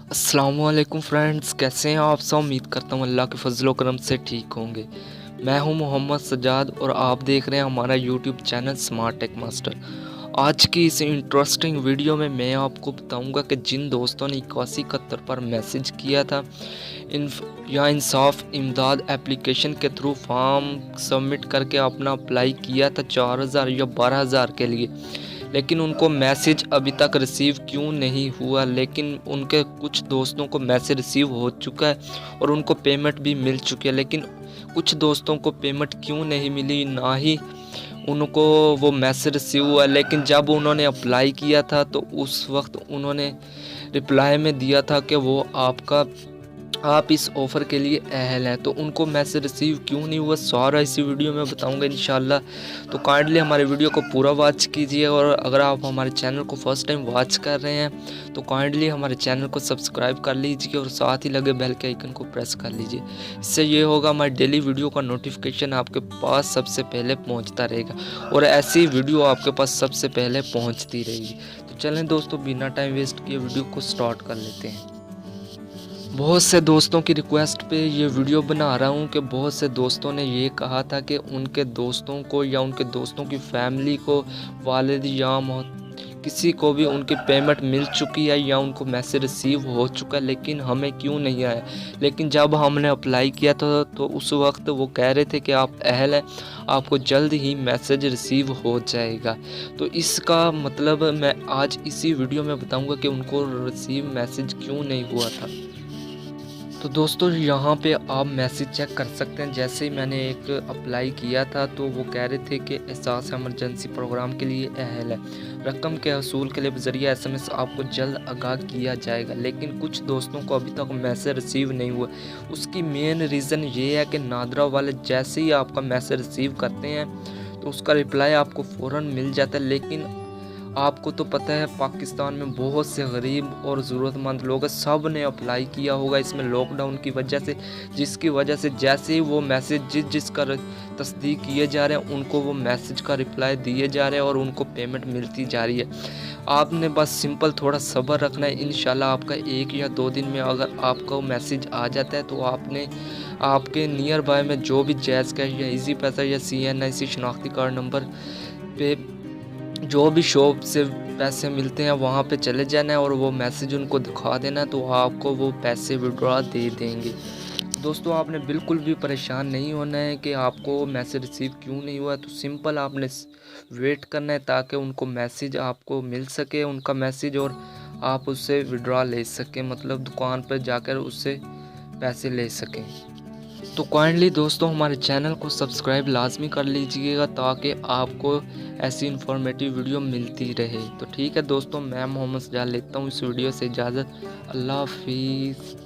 अस्सलाम वालेकुम फ्रेंड्स, कैसे हैं आप सब। उम्मीद करता हूँ अल्लाह के फजलो करम से ठीक होंगे। मैं हूँ मोहम्मद सजाद और आप देख रहे हैं हमारा YouTube channel smart tech master. आज की इस इंटरेस्टिंग वीडियो में मैं आपको बताऊंगा कि जिन दोस्तों ने 8171 पर मैसेज किया था इंसाफ इमदाद एप्लीकेशन के थ्रू फॉर्म सबमिट करके अपना अप्लाई किया था 4000 या 12000 के लिए, लेकिन उनको मैसेज अभी तक रिसीव क्यों नहीं हुआ। लेकिन उनके कुछ दोस्तों को मैसेज रिसीव हो चुका है और उनको पेमेंट भी मिल चुकी है, लेकिन कुछ दोस्तों को पेमेंट क्यों नहीं मिली, ना ही उनको वो मैसेज रिसीव हुआ। लेकिन जब उन्होंने अप्लाई किया था तो उस वक्त उन्होंने रिप्लाई में दिया था कि आप इस ऑफ़र के लिए अहल हैं, तो उनको मैसेज रिसीव क्यों नहीं हुआ सारा इसी वीडियो में बताऊंगा इंशाल्लाह। तो काइंडली हमारे वीडियो को पूरा वॉच कीजिए, और अगर आप हमारे चैनल को फर्स्ट टाइम वॉच कर रहे हैं तो काइंडली हमारे चैनल को सब्सक्राइब कर लीजिए और साथ ही लगे बेल के आइकन को प्रेस कर लीजिए। इससे ये होगा हमारी डेली वीडियो का नोटिफिकेशन आपके पास सबसे पहले पहुँचता रहेगा और ऐसी वीडियो आपके पास सबसे पहले पहुँचती रहेगी। तो चलें दोस्तों, बिना टाइम वेस्ट किए वीडियो को स्टार्ट कर लेते हैं। बहुत से दोस्तों की रिक्वेस्ट पे ये वीडियो बना रहा हूँ कि बहुत से दोस्तों ने ये कहा था कि उनके दोस्तों को या उनके दोस्तों की फैमिली को, वालिद या किसी को भी उनकी पेमेंट मिल चुकी है या उनको मैसेज रिसीव हो चुका है, लेकिन हमें क्यों नहीं आया। लेकिन जब हमने अप्लाई किया था तो उस वक्त वो कह रहे थे कि आप अहल हैं, आपको जल्द ही मैसेज रिसीव हो जाएगा। तो इसका मतलब मैं आज इसी वीडियो में बताऊंगा कि उनको रिसीव मैसेज क्यों नहीं हुआ था। तो दोस्तों यहाँ पे आप मैसेज चेक कर सकते हैं। जैसे ही मैंने एक अप्लाई किया था तो वो कह रहे थे कि एहसास एमरजेंसी प्रोग्राम के लिए अहल है, रकम के हसूल के लिए ज़रिए SMS आपको जल्द आगाह किया जाएगा। लेकिन कुछ दोस्तों को अभी तक मैसेज रिसीव नहीं हुआ। उसकी मेन रीज़न ये है कि नादरा वाले जैसे ही आपका मैसेज रिसीव करते हैं तो उसका रिप्लाई आपको फ़ौरन मिल जाता है। लेकिन आपको तो पता है पाकिस्तान में बहुत से गरीब और ज़रूरतमंद लोग हैं, सब ने अप्लाई किया होगा इसमें लॉकडाउन की वजह से, जिसकी वजह से जैसे ही वो मैसेज जिसका तस्दीक किए जा रहे हैं उनको वो मैसेज का रिप्लाई दिए जा रहे हैं और उनको पेमेंट मिलती जा रही है। आपने बस सिंपल थोड़ा सब्र रखना है। इंशाल्लाह आपका 1 या 2 दिन में अगर आपका मैसेज आ जाता है तो आपने आपके नियर बाय में जो भी जैज़ कैश या इजी पैसा या CNIC शनाख्ती कार्ड नंबर पे जो भी शॉप से पैसे मिलते हैं वहाँ पे चले जाना है और वो मैसेज उनको दिखा देना है, तो आपको वो पैसे विड्रॉ दे देंगे। दोस्तों आपने बिल्कुल भी परेशान नहीं होना है कि आपको मैसेज रिसीव क्यों नहीं हुआ है। तो सिंपल आपने वेट करना है ताकि उनको मैसेज आपको मिल सके, उनका मैसेज, और आप उससे विड्रॉ ले सकें, मतलब दुकान पर जाकर उससे पैसे ले सकें। तो काइंडली दोस्तों हमारे चैनल को सब्सक्राइब लाजमी कर लीजिएगा ताकि आपको ऐसी इन्फॉर्मेटिव वीडियो मिलती रहे। तो ठीक है दोस्तों, मैं मोहम्मद सजाद लेता हूँ इस वीडियो से इजाज़त। अल्लाह हाफिज़।